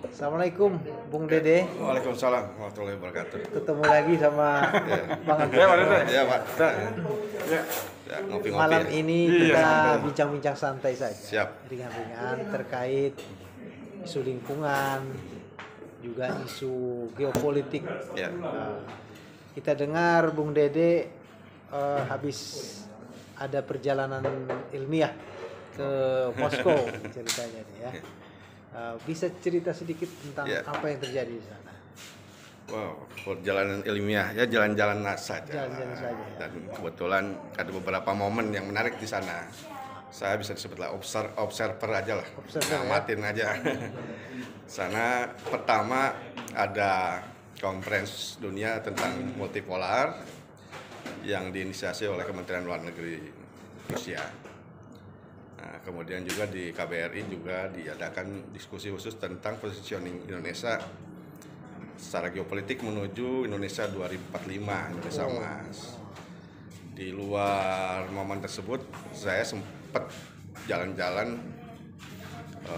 Assalamualaikum, Bung Dede. Waalaikumsalam warahmatullahi wabarakatuh. Ketemu lagi sama Bang Agus. Ya, Pak. Ya, ngopi-ngopi. Malam Ya. ini kita bincang-bincang santai saja. Siap. Ringan-ringan terkait isu lingkungan, juga isu geopolitik. Ya. Kita dengar Bung Dede habis ada perjalanan ilmiah ke Moskow ceritanya nih ya. Bisa cerita sedikit tentang apa yang terjadi di sana? Wow, perjalanan ilmiah ya, jalan-jalan saja. Jalan-jalan saja. Ya. Dan kebetulan ada beberapa momen yang menarik di sana. Saya bisa disebutlah observer aja lah, ngamatin aja. Sana pertama ada konferensi dunia tentang multipolar yang diinisiasi oleh Kementerian Luar Negeri Rusia. Nah, kemudian juga di KBRI juga diadakan diskusi khusus tentang positioning Indonesia secara geopolitik menuju Indonesia 2045, Indonesia Emas. Di luar momen tersebut, saya sempat jalan-jalan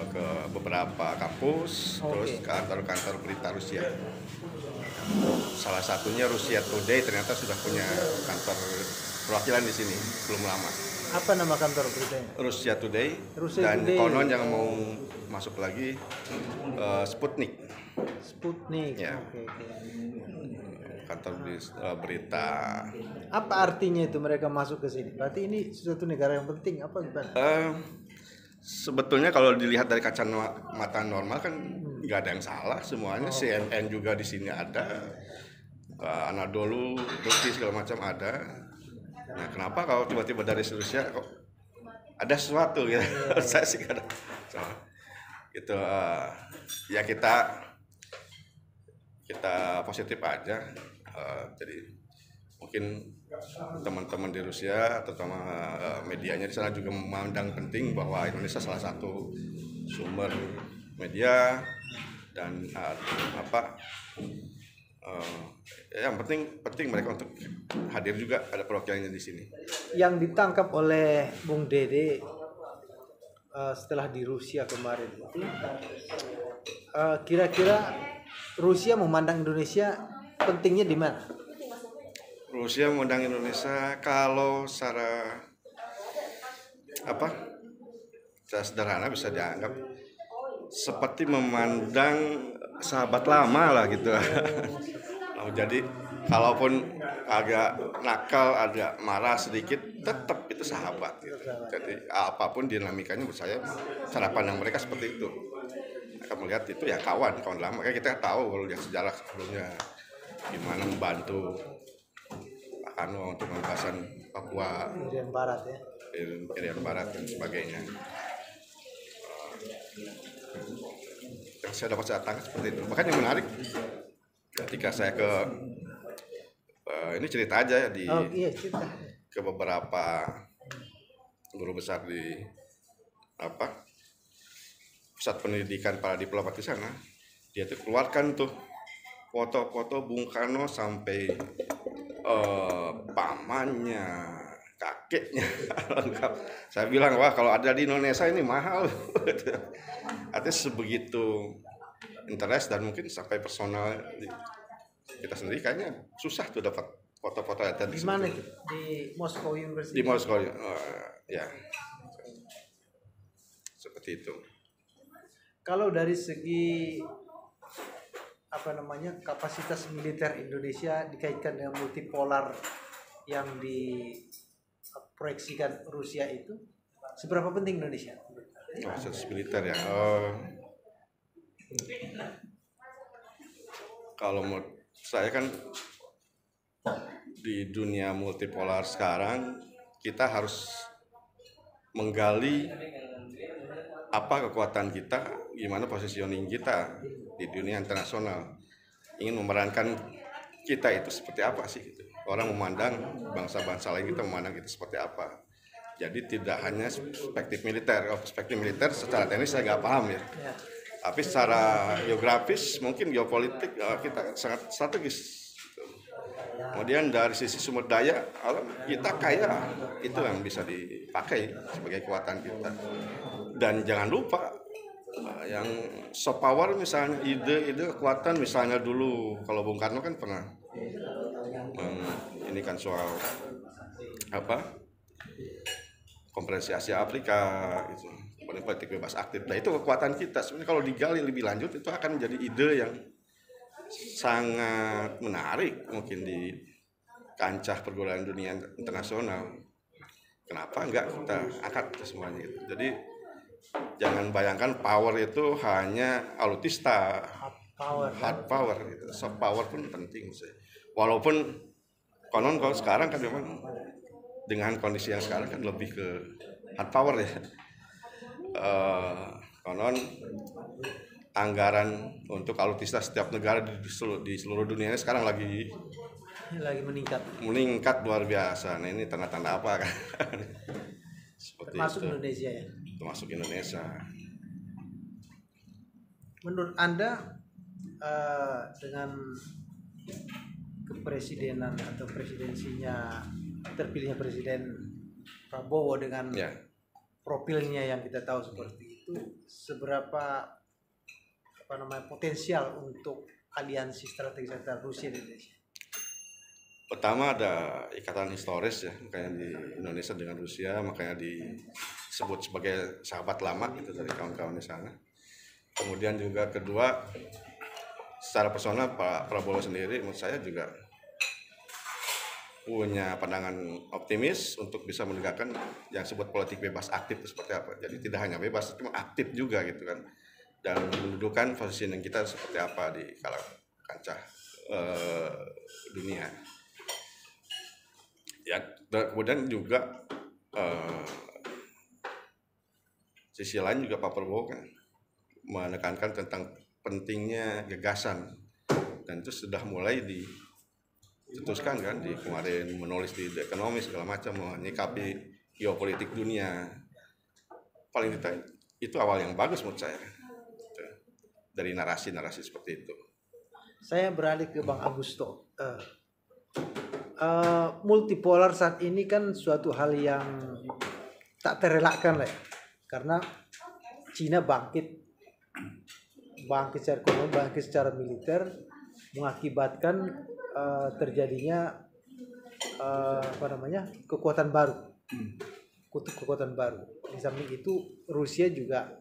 ke beberapa kampus, terus ke kantor-kantor berita Rusia. Salah satunya Russia Today ternyata sudah punya kantor perwakilan di sini belum lama. Apa nama kantor beritanya? Russia Today. Russia dan Today. Konon yang mau masuk lagi Sputnik. Sputnik. Ya. Oke. Kantor berita. Apa artinya itu mereka masuk ke sini? Berarti ini suatu negara yang penting apa gimana? Sebetulnya kalau dilihat dari kacamata normal kan nggak ada yang salah semuanya. CNN juga di sini ada, Anadolu, Turki segala macam ada. Nah, kenapa kalau tiba-tiba dari Rusia kok ada sesuatu ya? Saya sih nggak ada salah. Gitu, ya kita positif aja. Jadi mungkin teman-teman di Rusia, terutama medianya di sana juga memandang penting bahwa Indonesia salah satu sumber media dan yang penting mereka untuk hadir juga, ada perwakilannya di sini. Yang ditangkap oleh Bung Dede setelah di Rusia kemarin itu, kira-kira Rusia memandang Indonesia pentingnya di mana? Rusia memandang Indonesia kalau secara sederhana bisa dianggap seperti memandang sahabat lama lah gitu. Jadi kalaupun agak nakal, agak marah sedikit, tetap itu sahabat gitu. Jadi apapun dinamikanya menurut saya cara pandang mereka seperti itu. Mereka melihat itu ya kawan lama. Kayak kita tahu kalau lihat sejarah sebelumnya gimana membantu Pak Anwar untuk pembebasan Papua, Irian Barat ya. Irian Barat dan sebagainya. Yang saya dapat saya tangkap seperti itu. Bahkan yang menarik ketika saya ini cerita aja ya cerita. Ke beberapa guru besar di pusat pendidikan para diplomat di sana, dia tuh keluarkan tuh foto-foto Bung Karno sampai pamannya, kakeknya lengkap. Saya bilang wah kalau ada di Indonesia ini mahal. Artinya sebegitu interest dan mungkin sampai personal kita sendiri kayaknya susah tuh dapat foto-foto tadi. Di mana itu? Di Moscow University. Di Moskow, ya. Seperti itu. Kalau dari segi kapasitas militer Indonesia dikaitkan dengan multipolar yang diproyeksikan Rusia itu, seberapa penting Indonesia? Kapasitas militer ya. Kalau menurut saya kan di dunia multipolar sekarang kita harus menggali apa kekuatan kita, gimana positioning kita di dunia internasional, ingin memerankan kita itu seperti apa sih gitu. Orang memandang bangsa-bangsa lain, kita memandang itu seperti apa. Jadi tidak hanya perspektif militer. Perspektif militer secara teknis saya nggak paham ya. Tapi secara geografis mungkin geopolitik kita sangat strategis. Kemudian dari sisi sumber daya alam kita kaya, itu yang bisa dipakai sebagai kekuatan kita. Dan jangan lupa yang soft power misalnya, ide kekuatan misalnya dulu kalau Bung Karno kan pernah ini kan soal apa Konferensi Asia Afrika gitu, politik bebas aktif. Nah itu kekuatan kita sebenarnya kalau digali lebih lanjut itu akan menjadi ide yang sangat menarik mungkin di kancah pergaulan dunia internasional. Kenapa enggak kita angkat itu semuanya gitu. Jadi jangan bayangkan power itu hanya alutista, hard power gitu. Soft power pun penting sih. Walaupun konon kalau sekarang kan memang dengan kondisi yang sekarang kan lebih ke hard power ya. Konon anggaran untuk alutista setiap negara di seluruh dunia ini sekarang lagi meningkat luar biasa. Nah ini tanda-tanda apa kan? Seperti termasuk itu. Indonesia ya. Termasuk Indonesia. Menurut Anda dengan kepresidenan atau presidensinya terpilihnya Presiden Prabowo dengan profilnya yang kita tahu seperti itu, seberapa potensial untuk aliansi strategis antara Rusia dan Indonesia? Pertama ada ikatan historis ya, makanya di Indonesia dengan Rusia, makanya disebut sebagai sahabat lama itu dari kawan-kawan di sana. Kemudian juga kedua, secara personal Pak Prabowo sendiri menurut saya juga punya pandangan optimis untuk bisa menegakkan yang disebut politik bebas aktif itu seperti apa. Jadi tidak hanya bebas, cuma aktif juga gitu kan. Dan mendudukan posisi yang kita seperti apa di kancah dunia. Ya, dan kemudian juga sisi lain juga Pak Prabowo kan menekankan tentang pentingnya gagasan, dan itu sudah mulai dicetuskan kan di kemarin, menulis di The Economist segala macam, menyikapi geopolitik dunia. Paling itu awal yang bagus menurut saya dari narasi-narasi seperti itu. Saya beralih ke Bang Agusto. Multipolar saat ini kan suatu hal yang tak terelakkan lah ya, karena Cina bangkit secara ekonomi, bangkit secara militer, mengakibatkan terjadinya kekuatan baru, kekuatan baru. Di samping itu Rusia juga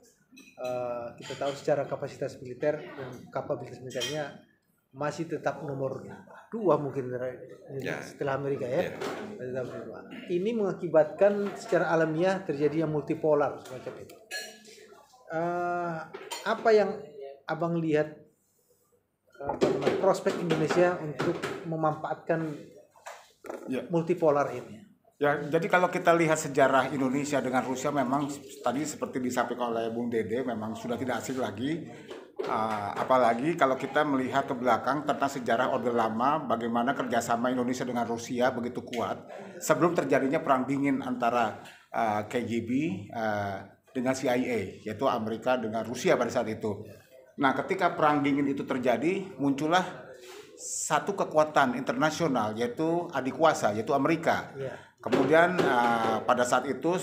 kita tahu secara kapasitas militer dan kapabilitas militernya masih tetap nomor 2 mungkin setelah Amerika ya. Ini mengakibatkan secara alamiah terjadinya multipolar semacam itu. Apa yang Abang lihat prospek Indonesia untuk memanfaatkan multipolar ini? Ya, jadi kalau kita lihat sejarah Indonesia dengan Rusia memang tadi seperti disampaikan oleh Bung Dede memang sudah tidak asing lagi. Apalagi kalau kita melihat ke belakang tentang sejarah Orde Lama, bagaimana kerjasama Indonesia dengan Rusia begitu kuat sebelum terjadinya perang dingin antara KGB dengan CIA, yaitu Amerika dengan Rusia pada saat itu. Nah, ketika perang dingin itu terjadi, muncullah satu kekuatan internasional yaitu adik kuasa, yaitu Amerika. Kemudian pada saat itu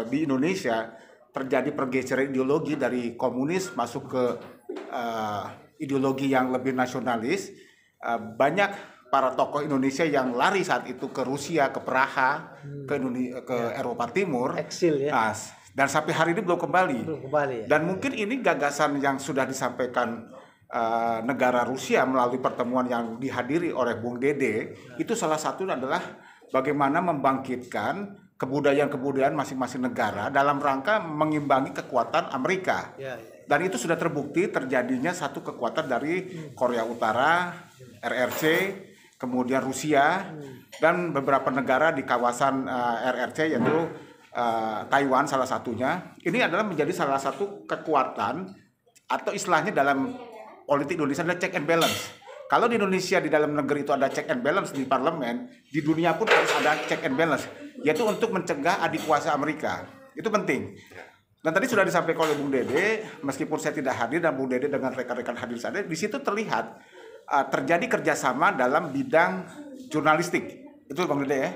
di Indonesia terjadi pergeseran ideologi dari komunis masuk ke ideologi yang lebih nasionalis. Banyak para tokoh Indonesia yang lari saat itu ke Rusia, ke Praha, ke Eropa Timur, eksil ya. Dan sampai hari ini belum kembali. Ya. Dan mungkin ini gagasan yang sudah disampaikan negara Rusia melalui pertemuan yang dihadiri oleh Bung Dede, itu salah satu adalah bagaimana membangkitkan kebudayaan-kebudayaan masing-masing negara dalam rangka mengimbangi kekuatan Amerika. Dan itu sudah terbukti terjadinya satu kekuatan dari Korea Utara, RRC, kemudian Rusia, dan beberapa negara di kawasan RRC yaitu Taiwan salah satunya. Ini adalah menjadi salah satu kekuatan atau istilahnya dalam politik Indonesia adalah check and balance. Kalau di Indonesia di dalam negeri itu ada check and balance di parlemen, di dunia pun harus ada check and balance, yaitu untuk mencegah adik kuasa Amerika. Itu penting. Dan tadi sudah disampaikan oleh Bung Dede, meskipun saya tidak hadir dan Bung Dede dengan rekan-rekan hadir sana, di situ terlihat terjadi kerjasama dalam bidang jurnalistik. Itu Bung Dede ya?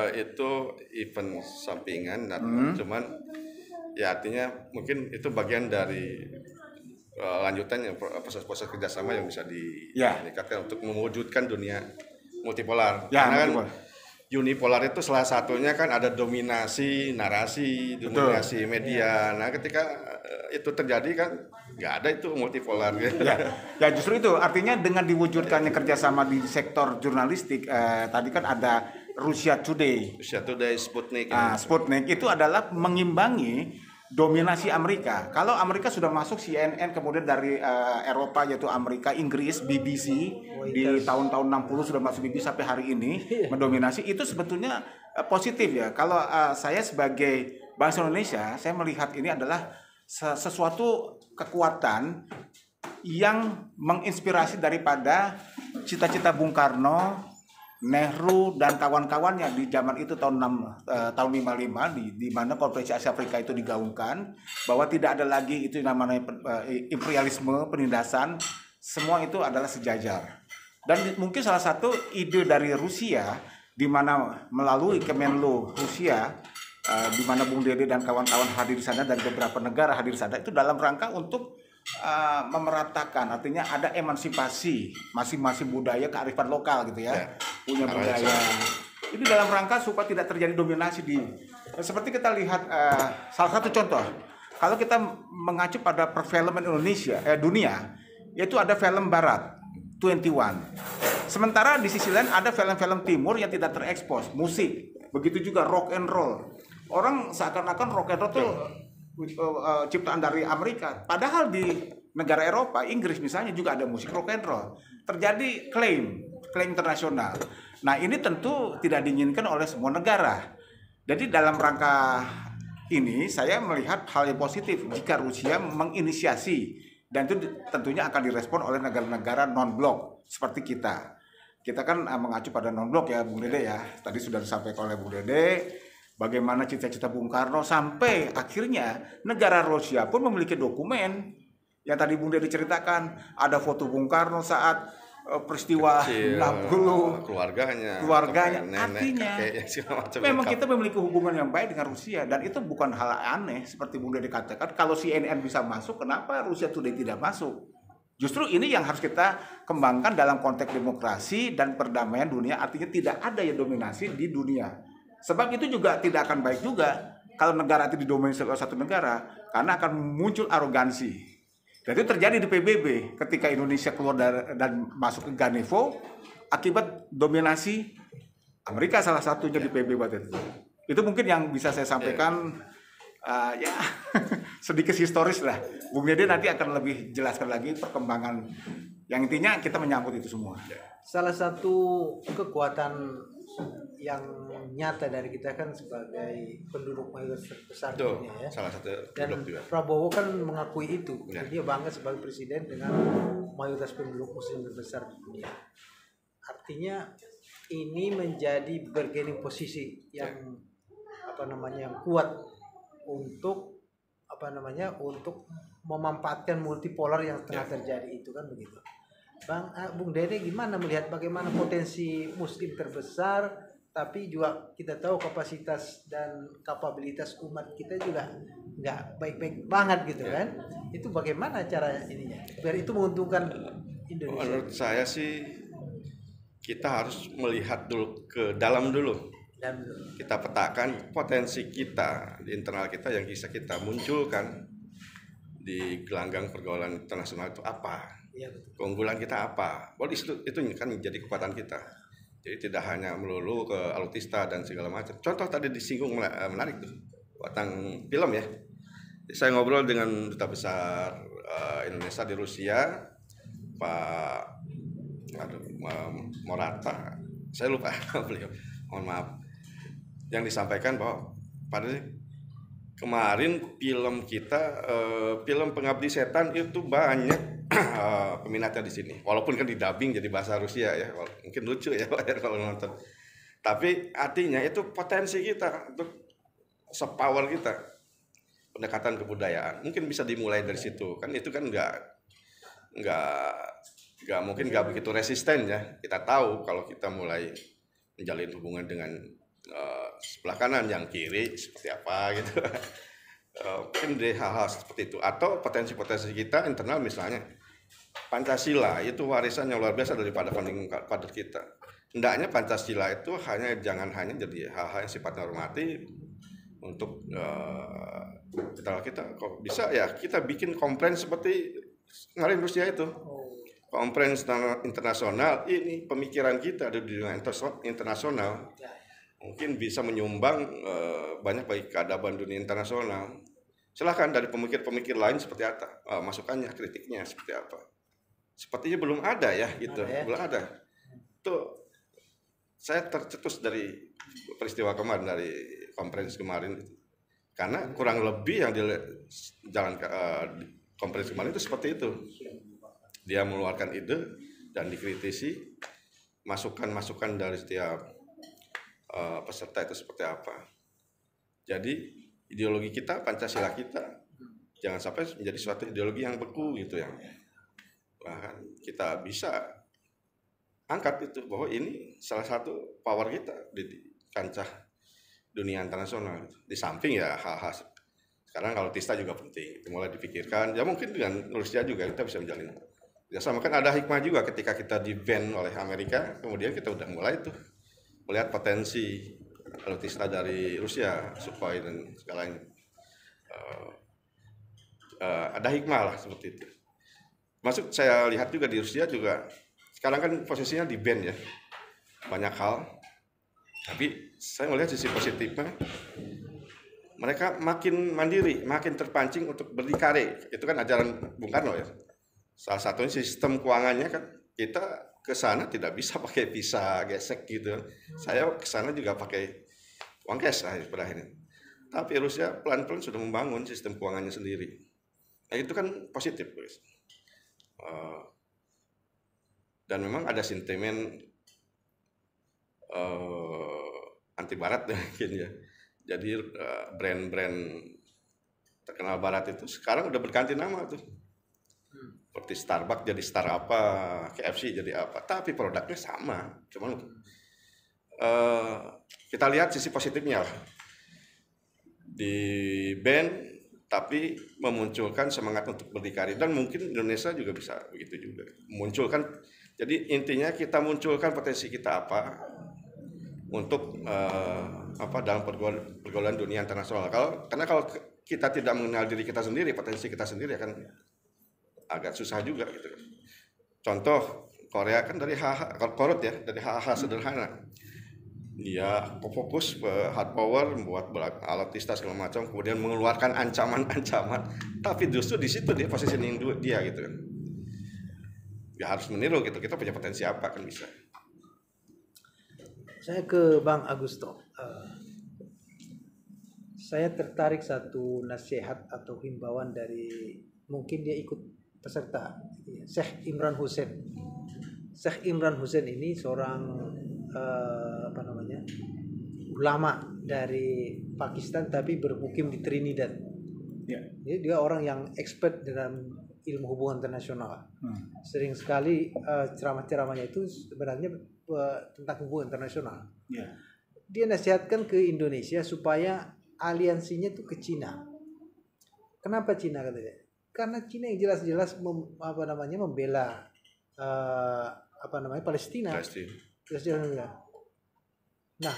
Itu event sampingan, cuman Ya artinya mungkin itu bagian dari lanjutannya proses-proses kerjasama yang bisa ditingkatkan untuk mewujudkan dunia multipolar. Karena kan unipolar itu salah satunya kan ada dominasi narasi, dominasi media. Nah ketika itu terjadi kan nggak ada itu multipolar. Ya justru itu artinya dengan diwujudkannya kerjasama di sektor jurnalistik. Tadi kan ada Russia Today, Sputnik. Sputnik itu adalah mengimbangi dominasi Amerika. Kalau Amerika sudah masuk CNN, kemudian dari Eropa yaitu Amerika, Inggris, BBC di tahun-tahun 60 sudah masuk BBC sampai hari ini mendominasi, itu sebetulnya positif ya. Kalau saya sebagai bangsa Indonesia, saya melihat ini adalah sesuatu kekuatan yang menginspirasi daripada cita-cita Bung Karno, Nehru dan kawan-kawannya di zaman itu tahun 55 di mana Konferensi Asia Afrika itu digaungkan bahwa tidak ada lagi itu namanya imperialisme, penindasan, semua itu adalah sejajar. Dan mungkin salah satu ide dari Rusia di mana melalui Kemenlu Rusia di mana Bung Dede dan kawan-kawan hadir di sana dan beberapa negara hadir di sana itu dalam rangka untuk memeratakan, artinya ada emansipasi masing-masing budaya kearifan lokal gitu ya, punya budaya. Ini dalam rangka supaya tidak terjadi dominasi seperti kita lihat salah satu contoh, kalau kita mengacu pada perfilman Indonesia dunia, yaitu ada film Barat 21. Sementara di sisi lain ada film-film Timur yang tidak terekspos, musik, begitu juga rock and roll. Orang seakan-akan rock and roll tuh ciptaan dari Amerika, padahal di negara Eropa, Inggris misalnya juga ada musik rock and roll. Terjadi klaim internasional. Nah ini tentu tidak diinginkan oleh semua negara. Jadi dalam rangka ini saya melihat hal yang positif jika Rusia menginisiasi, dan itu tentunya akan direspon oleh negara-negara non-blok seperti kita. Kita kan mengacu pada non-blok ya Bung Dede ya. Tadi sudah disampaikan oleh Bung Dede bagaimana cita-cita Bung Karno sampai akhirnya negara Rusia pun memiliki dokumen yang tadi Bung Dede ceritakan, ada foto Bung Karno saat peristiwa 60, keluarganya, nenek, artinya kakek, memang kita memiliki hubungan yang baik dengan Rusia, dan itu bukan hal aneh seperti Bung Dede katakan. Kalau CNN bisa masuk, kenapa Russia Today tidak masuk? Justru ini yang harus kita kembangkan dalam konteks demokrasi dan perdamaian dunia, artinya tidak ada yang dominasi di dunia. Sebab itu juga tidak akan baik juga kalau negara itu didominasi oleh satu negara, karena akan muncul arogansi. Dan itu terjadi di PBB ketika Indonesia keluar dan masuk ke Ganevo akibat dominasi Amerika, salah satunya di PBB waktu itu. Itu mungkin yang bisa saya sampaikan ya sedikit historis lah. Bung Dede nanti akan lebih jelaskan lagi perkembangan. Yang intinya kita menyambut itu semua. Salah satu kekuatan yang nyata dari kita kan sebagai penduduk mayoritas terbesar dunia ya. Salah satu dan juga. Prabowo kan mengakui itu. Dia bangga sebagai presiden dengan mayoritas penduduk muslim terbesar di dunia. Artinya ini menjadi bargaining posisi yang yang kuat untuk untuk memanfaatkan multipolar yang tengah terjadi itu kan begitu. Bung Dede gimana melihat bagaimana potensi muslim terbesar, tapi juga kita tahu kapasitas dan kapabilitas umat kita juga nggak baik-baik banget gitu kan. Itu bagaimana cara ininya biar itu menguntungkan Indonesia? Menurut saya sih kita harus melihat dulu ke dalam dulu. Kita petakan potensi kita di internal kita yang bisa kita munculkan di gelanggang pergaulan internasional itu apa? Ya, keunggulan kita apa? Itu kan menjadi kekuatan kita. Jadi tidak hanya melulu ke alutista dan segala macam. Contoh tadi disinggung menarik tuh, tentang film ya. Saya ngobrol dengan duta besar Indonesia di Rusia, Pak Morata. Saya lupa beliau. Mohon maaf. Yang disampaikan bahwa pada kemarin film kita, film Pengabdi Setan itu banyak peminatnya di sini, walaupun kan didubbing jadi bahasa Rusia ya, mungkin lucu ya kalau nonton. Tapi artinya itu potensi kita untuk sepower kita, pendekatan kebudayaan mungkin bisa dimulai dari situ kan. Itu kan nggak mungkin nggak begitu resisten ya. Kita tahu kalau kita mulai menjalin hubungan dengan sebelah kanan, yang kiri seperti apa gitu. mungkin dari hal-hal seperti itu, atau potensi-potensi kita internal, misalnya Pancasila itu warisan yang luar biasa daripada founding father kita. Hendaknya Pancasila itu jangan hanya jadi hal-hal yang sifatnya normatif untuk kita kok bisa ya kita bikin komplain seperti kemarin Rusia itu. Komplain internasional, ini pemikiran kita di dunia internasional mungkin bisa menyumbang banyak bagi keadaban dunia internasional. Silahkan dari pemikir-pemikir lain seperti apa masukannya, kritiknya seperti apa. Sepertinya belum ada ya gitu, belum ada. Tuh saya tercetus dari peristiwa kemarin, dari konferensi kemarin, karena kurang lebih yang jalan konferensi kemarin itu seperti itu. Dia mengeluarkan ide dan dikritisi, masukan-masukan dari setiap peserta itu seperti apa. Jadi ideologi kita, Pancasila kita, jangan sampai menjadi suatu ideologi yang beku gitu ya. Bahkan kita bisa angkat itu bahwa ini salah satu power kita di kancah dunia internasional. Di samping ya hal-hal sekarang kalau Tista juga penting, itu mulai dipikirkan. Ya mungkin dengan Rusia juga kita bisa menjalin. Ya sama kan ada hikmah juga ketika kita di-ban oleh Amerika, kemudian kita udah mulai tuh melihat potensi alutsista dari Rusia, Sukhoi dan segalanya. Ada hikmah lah seperti itu. Masuk saya lihat juga di Rusia juga sekarang kan posisinya di ban ya, banyak hal. Tapi saya melihat sisi positifnya, mereka makin mandiri, makin terpancing untuk berdikari. Itu kan ajaran Bung Karno ya. Salah satunya sistem keuangannya kan kita ke sana tidak bisa pakai visa gesek gitu. Saya ke sana juga pakai uang cash pada akhirnya. Tapi Rusia pelan-pelan sudah membangun sistem keuangannya sendiri. Nah itu kan positif, guys. Dan memang ada sentimen anti barat mungkin ya. Jadi brand-brand terkenal barat itu sekarang udah berganti nama tuh. Seperti Starbucks jadi Star apa, KFC jadi apa, tapi produknya sama. Cuman kita lihat sisi positifnya lah. Di band tapi memunculkan semangat untuk berdikari, dan mungkin Indonesia juga bisa begitu juga. Munculkan, jadi intinya kita munculkan potensi kita apa untuk dalam pergaulan dunia internasional. Karena kalau kita tidak mengenal diri kita sendiri, potensi kita sendiri akan agak susah juga gitu. Contoh Korea kan dari korut ya, dari hal-hal sederhana. Dia fokus ke hard power, membuat alutsista segala macam, kemudian mengeluarkan ancaman-ancaman. Tapi justru di situ dia positioning dia gitu kan. Ya harus meniru gitu. Kita punya potensi apa kan bisa. Saya ke Bang Agusto. Saya tertarik satu nasihat atau himbauan dari mungkin dia ikut peserta, Syekh Imran Hussein. Syekh Imran Hussein ini seorang ulama dari Pakistan tapi bermukim di Trinidad. Ya. Jadi dia orang yang expert dalam ilmu hubungan internasional. Sering sekali ceramah-ceramahnya itu sebenarnya tentang hubungan internasional. Ya. Dia nasihatkan ke Indonesia supaya aliansinya itu ke Cina. Kenapa Cina katanya? Karena Cina yang jelas-jelas membela Palestina. Nah,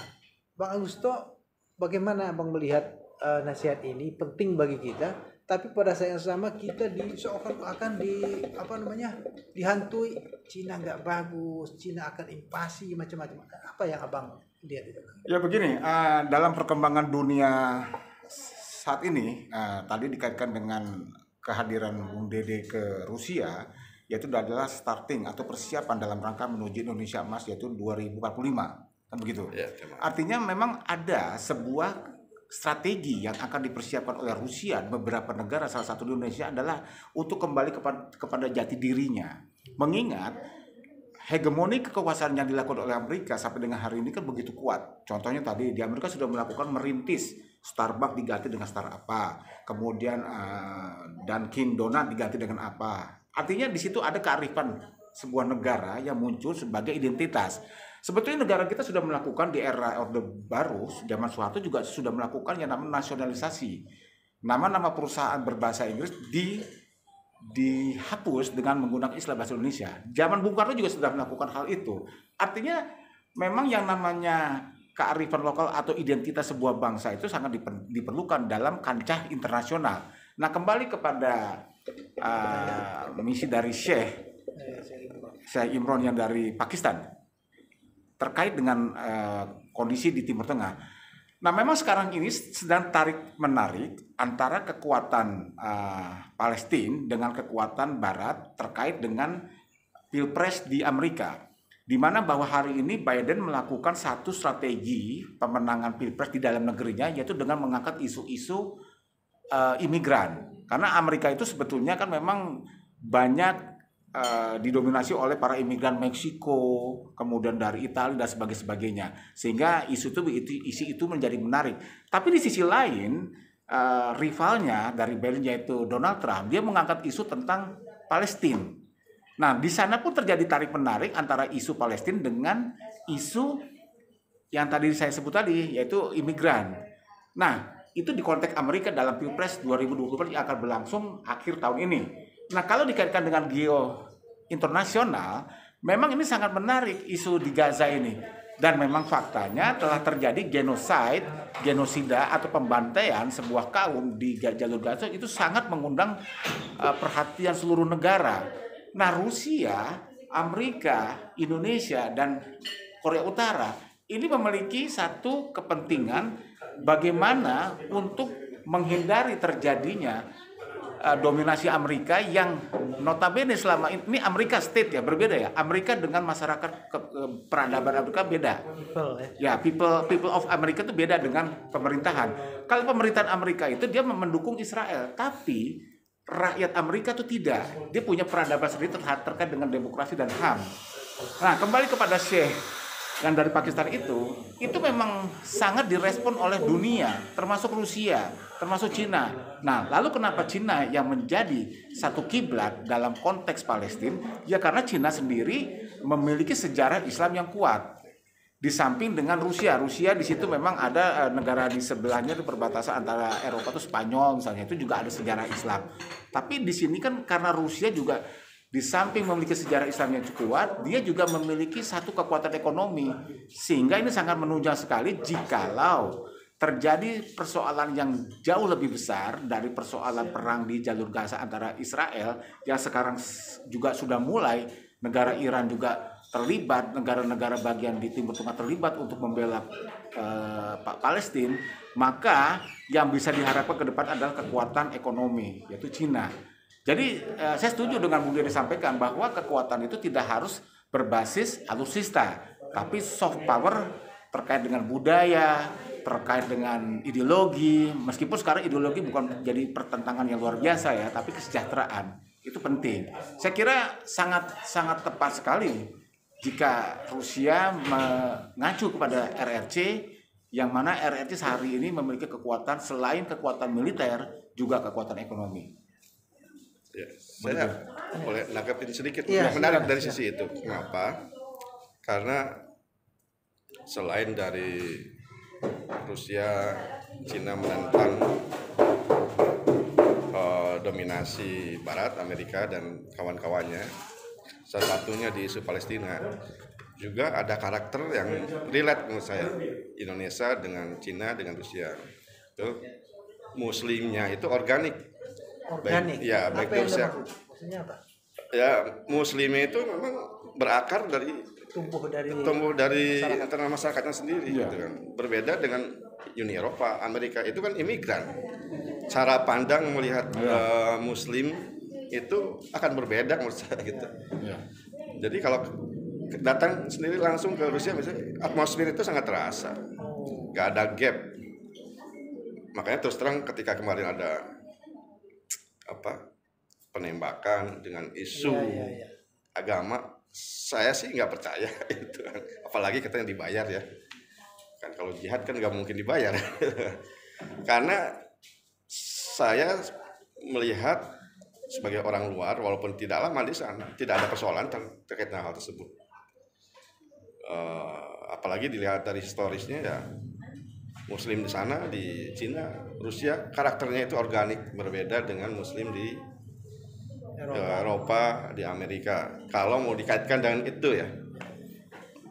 Bang Agusto, bagaimana Bang melihat nasihat ini penting bagi kita, tapi pada saat yang sama kita seakan-akan dihantui Cina nggak bagus, Cina akan invasi macam-macam. Apa yang Abang lihat itu? Ya begini, dalam perkembangan dunia saat ini, tadi dikaitkan dengan kehadiran Bung Dede ke Rusia, yaitu adalah starting atau persiapan dalam rangka menuju Indonesia Emas, yaitu 2045. Kan begitu. Ya, artinya memang ada sebuah strategi yang akan dipersiapkan oleh Rusia, beberapa negara, salah satu di Indonesia, adalah untuk kembali kepada jati dirinya. Mengingat hegemoni kekuasaan yang dilakukan oleh Amerika sampai dengan hari ini kan begitu kuat. Contohnya tadi di Amerika sudah melakukan merintis Starbucks diganti dengan Star apa, kemudian Dunkin Donut diganti dengan apa. Artinya di situ ada kearifan sebuah negara yang muncul sebagai identitas. Sebetulnya negara kita sudah melakukan di era Orde Baru, zaman Soeharto juga sudah melakukan yang namanya nasionalisasi. nama-nama perusahaan berbahasa Inggris dihapus dengan menggunakan istilah bahasa Indonesia. Zaman Bung Karno juga sudah melakukan hal itu. Artinya memang yang namanya kearifan lokal atau identitas sebuah bangsa itu sangat diperlukan dalam kancah internasional. Nah, kembali kepada misi dari Syekh Imron yang dari Pakistan terkait dengan kondisi di Timur Tengah. Nah, memang sekarang ini sedang tarik-menarik antara kekuatan Palestina dengan kekuatan Barat terkait dengan Pilpres di Amerika, di mana bahwa hari ini Biden melakukan satu strategi pemenangan Pilpres di dalam negerinya, yaitu dengan mengangkat isu-isu imigran. Karena Amerika itu sebetulnya kan memang banyak didominasi oleh para imigran Meksiko, kemudian dari Italia dan sebagainya, sehingga isu itu menjadi menarik. Tapi di sisi lain rivalnya dari Biden yaitu Donald Trump, dia mengangkat isu tentang Palestina. Nah, di sana pun terjadi tarik menarik antara isu Palestina dengan isu yang tadi saya sebut tadi, yaitu imigran. Nah, itu di konteks Amerika dalam Pilpres 2024 yang akan berlangsung akhir tahun ini. Nah, kalau dikaitkan dengan geo internasional, memang ini sangat menarik isu di Gaza ini. Dan memang faktanya telah terjadi genosida atau pembantaian sebuah kaum di jalur Gaza itu sangat mengundang perhatian seluruh negara. Nah, Rusia, Amerika, Indonesia, dan Korea Utara ini memiliki satu kepentingan bagaimana untuk menghindari terjadinya dominasi Amerika yang notabene selama ini Amerika state ya berbeda ya. Amerika dengan masyarakat peradaban Amerika beda. People of Amerika itu beda dengan pemerintahan. Kalau pemerintahan Amerika itu dia mendukung Israel, tapi rakyat Amerika itu tidak. Dia punya peradaban sendiri terkait dengan demokrasi dan HAM. Nah, kembali kepada Syekh yang dari Pakistan itu memang sangat direspon oleh dunia, termasuk Rusia, termasuk Cina. Nah, lalu kenapa Cina yang menjadi satu kiblat dalam konteks Palestina? Ya karena Cina sendiri memiliki sejarah Islam yang kuat. Di samping dengan Rusia di situ memang ada negara di sebelahnya di perbatasan antara Eropa itu Spanyol misalnya, itu juga ada sejarah Islam. Tapi di sini kan karena Rusia juga di samping memiliki sejarah Islam yang cukup kuat, dia juga memiliki satu kekuatan ekonomi, sehingga ini sangat menunjang sekali jikalau terjadi persoalan yang jauh lebih besar dari persoalan perang di jalur Gaza antara Israel yang sekarang juga sudah mulai, negara Iran juga terlibat, negara-negara bagian di Timur Tengah terlibat untuk membela Palestina, maka yang bisa diharapkan ke depan adalah kekuatan ekonomi, yaitu Cina. Jadi saya setuju dengan Bung Dede sampaikan bahwa kekuatan itu tidak harus berbasis alutsista, tapi soft power terkait dengan budaya, terkait dengan ideologi. Meskipun sekarang ideologi bukan jadi pertentangan yang luar biasa ya, tapi kesejahteraan itu penting. Saya kira sangat tepat sekali jika Rusia mengacu kepada RRC, yang mana RRC sehari ini memiliki kekuatan selain kekuatan militer juga kekuatan ekonomi. Ya, saya boleh nanggapin sedikit ya, yang menarik dari sisi itu. Kenapa? Karena selain dari Rusia, Cina menentang dominasi Barat, Amerika dan kawan-kawannya, salah satunya di isu Palestina, juga ada karakter yang relate menurut saya, Indonesia dengan Cina dengan Rusia. Itu Muslimnya itu organik. Organik. Baik Rusia. Maksudnya apa? Ya, Muslimnya itu memang berakar dari tumbuh dari internal masyarakatnya sendiri, gitu kan. Berbeda dengan Uni Eropa, Amerika itu kan imigran. Cara pandang melihat Muslim itu akan berbeda menurut saya gitu. Jadi kalau datang sendiri langsung ke Rusia misalnya, atmosfer itu sangat terasa, nggak ada gap. Makanya terus terang ketika kemarin ada penembakan dengan isu agama, saya sih nggak percaya itu, apalagi katanya dibayar ya kan. Kalau jihad kan nggak mungkin dibayar karena saya melihat sebagai orang luar, walaupun tidak lama di sana, tidak ada persoalan terkait dengan hal tersebut. Apalagi dilihat dari historisnya ya, Muslim di sana, di Cina, Rusia, karakternya itu organik, berbeda dengan Muslim di Eropa, di Amerika. Kalau mau dikaitkan dengan itu ya,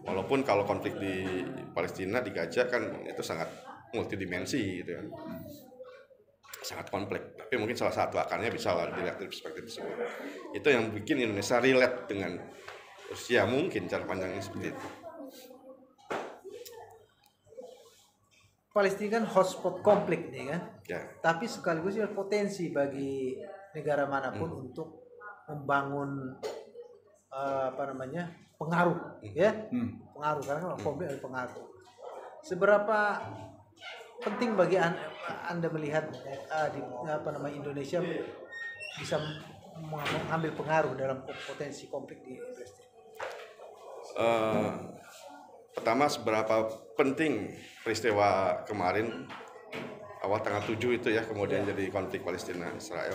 walaupun kalau konflik di Palestina, di Gaza kan itu sangat multidimensi gitu kan, sangat kompleks. Tapi mungkin salah satu akarnya bisa lah dilihat dari perspektif tersebut. Itu yang bikin Indonesia relate dengan Rusia, mungkin cara pandangnya seperti itu. Palestina kan hotspot konflik nih kan, Ya. tapi sekaligus juga potensi bagi negara manapun untuk membangun pengaruh, ya, pengaruh, karena kan konflik ada pengaruh. Seberapa penting bagi anda melihat Indonesia bisa mengambil pengaruh dalam potensi konflik di Palestina? Pertama, seberapa penting peristiwa kemarin awal tanggal 7 itu ya, kemudian jadi konflik Palestina Israel,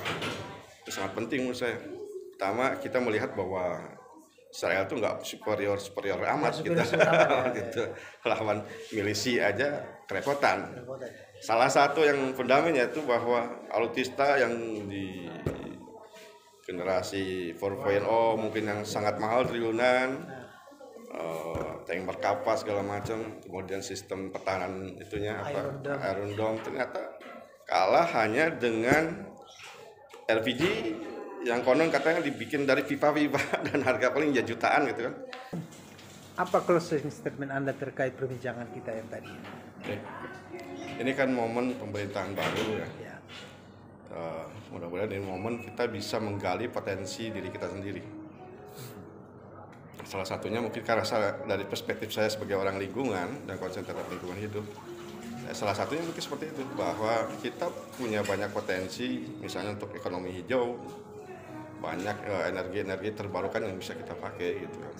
itu sangat penting menurut saya. Pertama, kita melihat bahwa Israel itu nggak superior amat gitu. Lawan milisi aja kerepotan. Salah satu yang fundamennya itu bahwa alutsista yang di generasi 4.0 mungkin yang sangat mahal triliunan, tank berkapal segala macam, kemudian sistem pertahanan itunya Iron Dome, ternyata kalah hanya dengan LPG yang konon katanya dibikin dari pipa dan harga paling jutaan gitu kan. Apa closing statement Anda terkait perbincangan kita yang tadi? Oke. Ini kan momen pemerintahan baru ya. Mudah-mudahan ini momen kita bisa menggali potensi diri kita sendiri. Salah satunya mungkin karena dari perspektif saya sebagai orang lingkungan dan konsen terhadap lingkungan hidup, salah satunya mungkin seperti itu, bahwa kita punya banyak potensi, misalnya untuk ekonomi hijau, banyak energi-energi terbarukan yang bisa kita pakai gitu kan.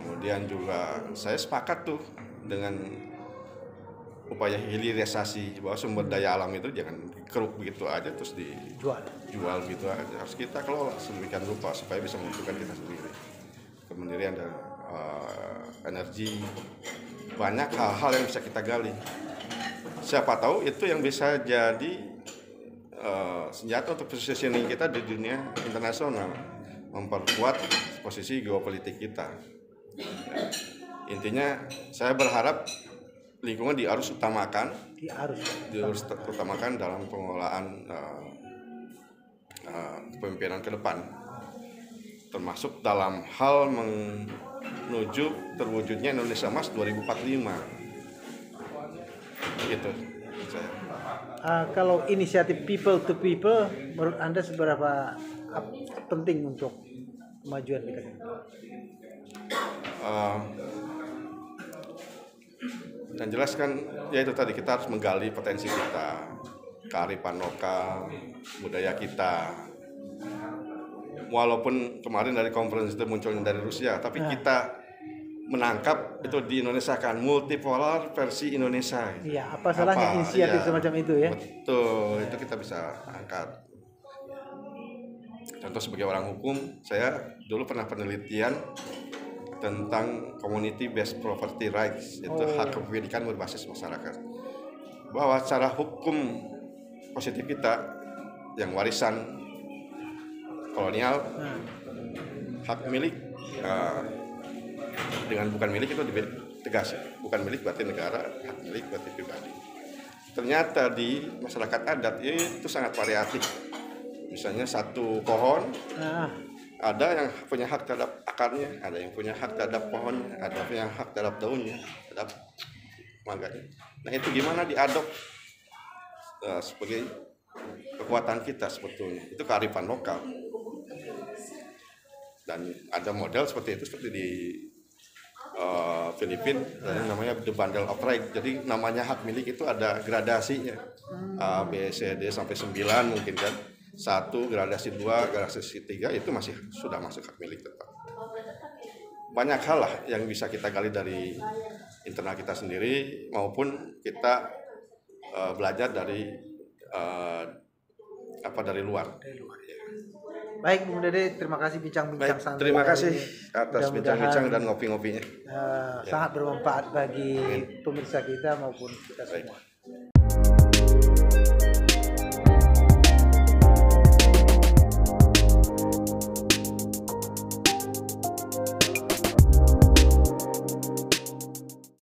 Kemudian juga saya sepakat tuh dengan upaya hilirisasi, bahwa sumber daya alam itu jangan dikeruk begitu aja terus dijual gitu aja, harus kita kelola sedemikian rupa supaya bisa menentukan kita sendiri. Kemandirian dan energi, banyak hal-hal yang bisa kita gali. Siapa tahu itu yang bisa jadi senjata untuk positioning kita di dunia internasional, memperkuat posisi geopolitik kita. Intinya saya berharap lingkungan diharus utamakan dalam pengelolaan kepemimpinan ke depan, termasuk dalam hal menuju terwujudnya Indonesia Emas 2045. Gitu. Kalau inisiatif people to people, menurut Anda seberapa penting untuk kemajuan kita? Dan jelas kan, ya itu tadi, kita harus menggali potensi kita, kearifan lokal, budaya kita. Walaupun kemarin dari konferensi itu munculnya dari Rusia, tapi kita menangkap itu di Indonesia kan, multipolar versi Indonesia. Iya, apa salahnya inisiatif semacam itu ya? Betul, itu kita bisa angkat. Contoh sebagai orang hukum, saya dulu pernah penelitian tentang community based property rights, itu hak kepemilikan berbasis masyarakat. Bahwa secara hukum positif kita yang warisan kolonial, hak milik dengan bukan milik itu tegas, bukan milik berarti negara, hak milik berarti pribadi. Ternyata di masyarakat adat itu sangat variatif. Misalnya satu pohon, ada yang punya hak terhadap akarnya, ada yang punya hak terhadap pohonnya, ada yang punya hak terhadap daunnya, terhadap mangganya. Nah itu gimana diadop sebagai kekuatan kita sebetulnya, itu kearifan lokal. Dan ada model seperti itu seperti di Filipina, namanya the bundle of right. Jadi namanya hak milik itu ada gradasinya, A, B, C, D sampai 9 mungkin kan. 1, gradasi 2, gradasi 3 itu masih sudah masuk hak milik tetap. Banyak hal lah yang bisa kita gali dari internal kita sendiri maupun kita belajar dari dari luar. Baik Bung Dede, terima kasih bincang-bincang Baik, santai terima hari kasih ini. atas Mudah-mudahan, bincang-bincang dan ngopi-ngopinya. sangat bermanfaat bagi pemirsa kita maupun kita Baik. semua.